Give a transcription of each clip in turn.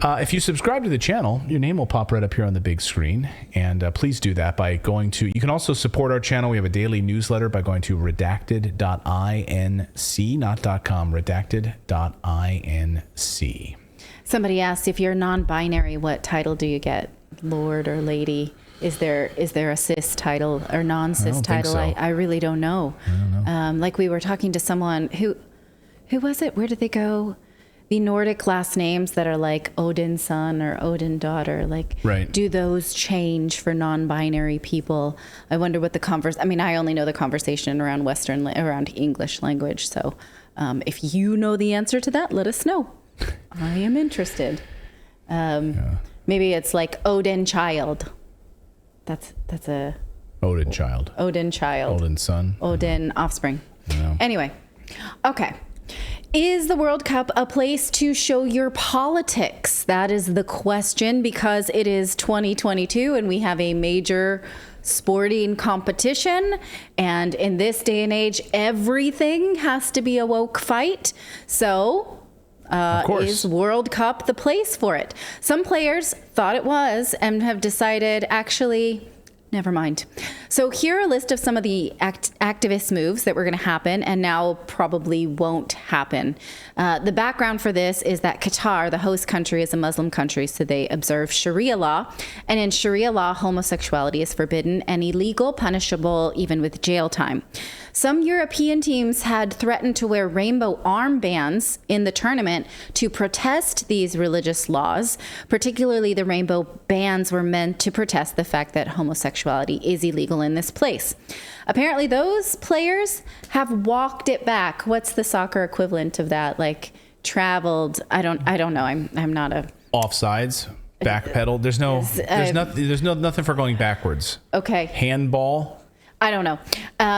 If you subscribe to the channel, your name will pop right up here on the big screen. And please do that by going to... You can also support our channel. We have a daily newsletter by going to redacted.inc, not .com, redacted.inc. Somebody asked, if you're non-binary, what title do you get? Lord or lady? Is there a cis title or non-cis title? So. I really don't know. I don't know. Like we were talking to someone who was it? Where did they go? The Nordic last names that are like Odin son or Odin daughter, like, right. Do those change for non-binary people? I wonder what I only know the conversation around around English language. So if you know the answer to that, let us know. I am interested. Maybe it's like Odin child. That's a Odin child. Odin child. Odin son. Odin offspring. No. Anyway, okay. Is the World Cup a place to show your politics? That is the question, because it is 2022 and we have a major sporting competition. And in this day and age, everything has to be a woke fight. So is World Cup the place for it? Some players thought it was and have decided, actually, never mind. So here are a list of some of the activist moves that were going to happen and now probably won't happen. The background for this is that Qatar, the host country, is a Muslim country, so they observe Sharia law. And in Sharia law, homosexuality is forbidden and illegal, punishable even with jail time. Some European teams had threatened to wear rainbow armbands in the tournament to protest these religious laws. Particularly, the rainbow bands were meant to protest the fact that homosexuality is illegal in this place. Apparently, those players have walked it back. What's the soccer equivalent of that? Like traveled? I don't know. I'm not a offsides. Backpedal. There's nothing for going backwards. Okay. Handball. I don't know.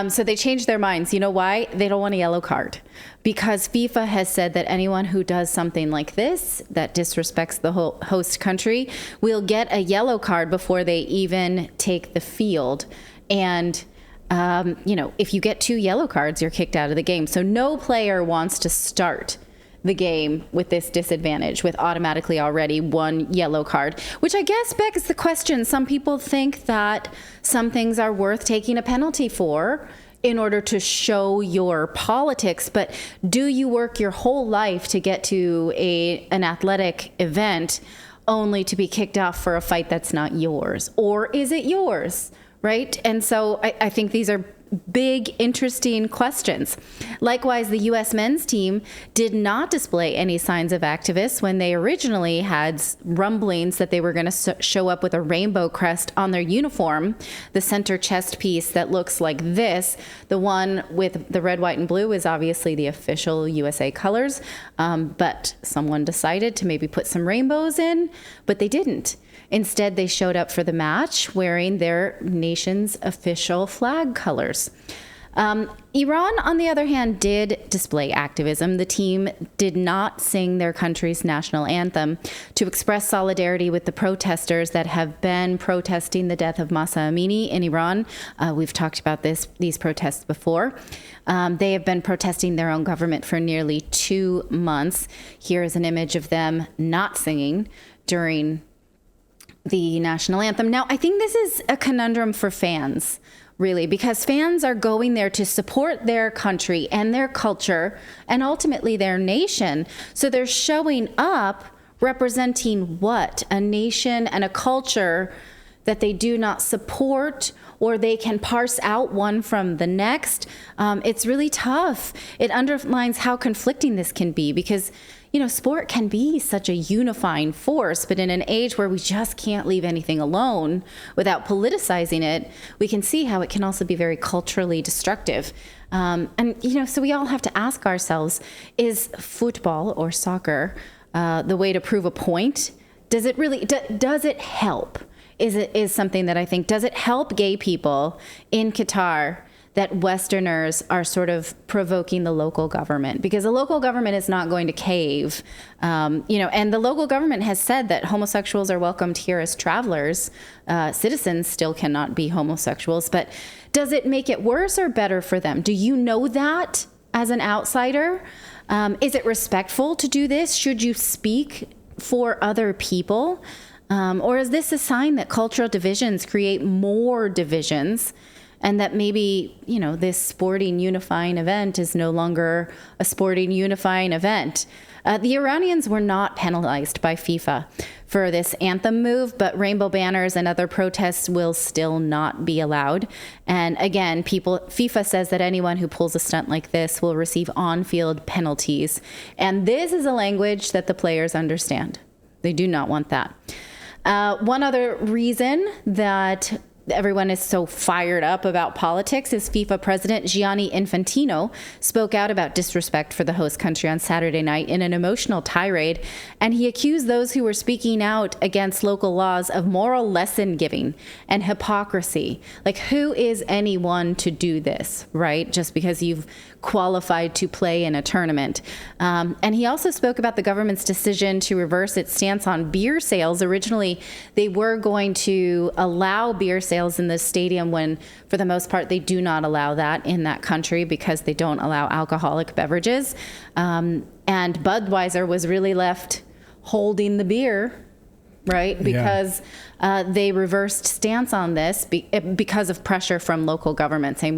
So they changed their minds. You know why? They don't want a yellow card, because FIFA has said that anyone who does something like this, that disrespects the host country, will get a yellow card before they even take the field. And, if you get 2 yellow cards, you're kicked out of the game. So no player wants to start the game with this disadvantage, with automatically already 1 yellow card, which I guess begs the question. Some people think that some things are worth taking a penalty for in order to show your politics, but do you work your whole life to get to an athletic event only to be kicked off for a fight that's not yours? Or is it yours, right? And so I think these are big, interesting questions. Likewise, the U.S. men's team did not display any signs of activists when they originally had rumblings that they were going to show up with a rainbow crest on their uniform. The center chest piece that looks like this, the one with the red, white, and blue, is obviously the official USA colors. But someone decided to maybe put some rainbows in, but they didn't. Instead, they showed up for the match wearing their nation's official flag colors. Iran, on the other hand, did display activism. The team did not sing their country's national anthem to express solidarity with the protesters that have been protesting the death of Mahsa Amini in Iran. We've talked about these protests before. They have been protesting their own government for nearly 2 months. Here is an image of them not singing during the national anthem. Now, I think this is a conundrum for fans, really, because fans are going there to support their country and their culture and ultimately their nation. So they're showing up representing what? A nation and a culture that they do not support, or they can parse out one from the next. It's really tough. It underlines how conflicting this can be, because sport can be such a unifying force, but in an age where we just can't leave anything alone without politicizing it, we can see how it can also be very culturally destructive. So we all have to ask ourselves, is football or soccer the way to prove a point? Does it really, does it help? Is something that I think, does it help gay people in Qatar that Westerners are sort of provoking the local government? Because the local government is not going to cave, and the local government has said that homosexuals are welcomed here as travelers. Citizens still cannot be homosexuals, but does it make it worse or better for them? Do you know that as an outsider? Is it respectful to do this? Should you speak for other people? Or is this a sign that cultural divisions create more divisions, and that maybe, this sporting unifying event is no longer a sporting unifying event? The Iranians were not penalized by FIFA for this anthem move, but rainbow banners and other protests will still not be allowed. And again, FIFA says that anyone who pulls a stunt like this will receive on-field penalties. And this is a language that the players understand. They do not want that. One other reason that everyone is so fired up about politics is FIFA President Gianni Infantino spoke out about disrespect for the host country on Saturday night in an emotional tirade, and he accused those who were speaking out against local laws of moral lesson giving and hypocrisy. Like, who is anyone to do this, right? Just because you've qualified to play in a tournament. And he also spoke about the government's decision to reverse its stance on beer sales. Originally, they were going to allow beer sales in the stadium when, for the most part, they do not allow that in that country because they don't allow alcoholic beverages. And Budweiser was really left holding the beer, right? Because they reversed stance on this because of pressure from local government saying,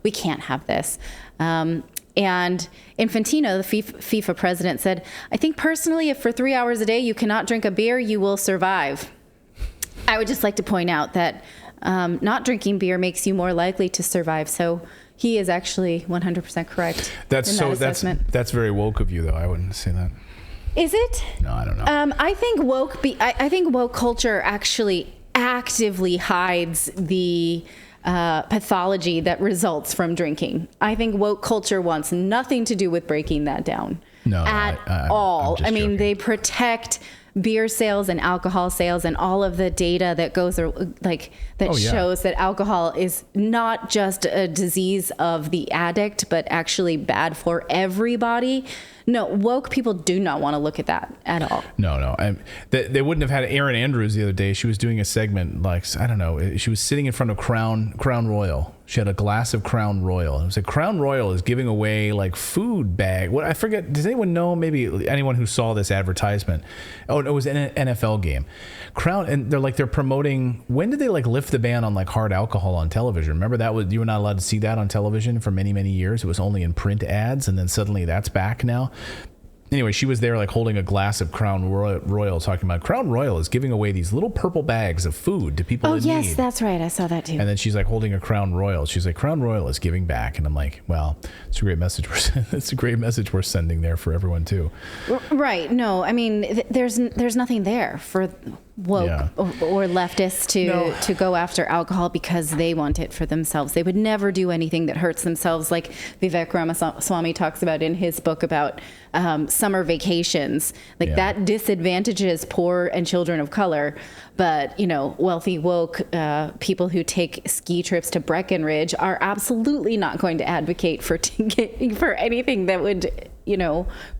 we can't have this. And Infantino, the FIFA president, said, I think personally, if for 3 hours a day you cannot drink a beer, you will survive. I would just like to point out that not drinking beer makes you more likely to survive. So he is actually 100% correct. That's very woke of you, though. I wouldn't say that. Is it? No, I don't know. I think woke culture actually actively hides the pathology that results from drinking. I think woke culture wants nothing to do with breaking that down at all. I mean, they protect beer sales and alcohol sales and all of the data that goes shows that alcohol is not just a disease of the addict, but actually bad for everybody. No, woke people do not want to look at that at all. No. They wouldn't have had Erin Andrews the other day. She was doing a segment she was sitting in front of Crown Royal. She had a glass of Crown Royal. It was like Crown Royal is giving away like food bag. What I forget. Does anyone know? Maybe anyone who saw this advertisement. Oh, it was an NFL game. And they're promoting. When did they lift the ban on hard alcohol on television? Remember you were not allowed to see that on television for many, many years. It was only in print ads, and then suddenly that's back now. Anyway, she was there holding a glass of Crown Royal, talking about Crown Royal is giving away these little purple bags of food to people in need. Oh, yes, that's right. I saw that too. And then she's holding a Crown Royal. She's like, Crown Royal is giving back. And I'm like, well, it's a great message. It's a great message we're sending there for everyone too. Right. No, I mean, there's nothing there for woke or leftists to go after alcohol because they want it for themselves. They would never do anything that hurts themselves, like Vivek Ramaswamy talks about in his book about summer vacations. That disadvantages poor and children of color, but wealthy woke people who take ski trips to Breckenridge are absolutely not going to advocate for anything that would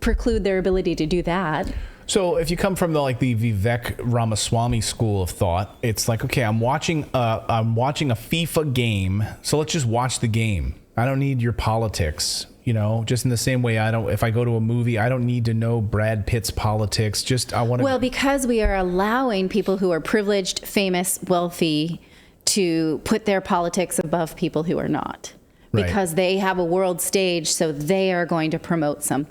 preclude their ability to do that. So if you come from the Vivek Ramaswamy school of thought, it's like, okay, I'm watching a FIFA game, so let's just watch the game. I don't need your politics, just in the same way if I go to a movie, I don't need to know Brad Pitt's politics. Because we are allowing people who are privileged, famous, wealthy to put their politics above people who are not. Right. Because they have a world stage, so they are going to promote something.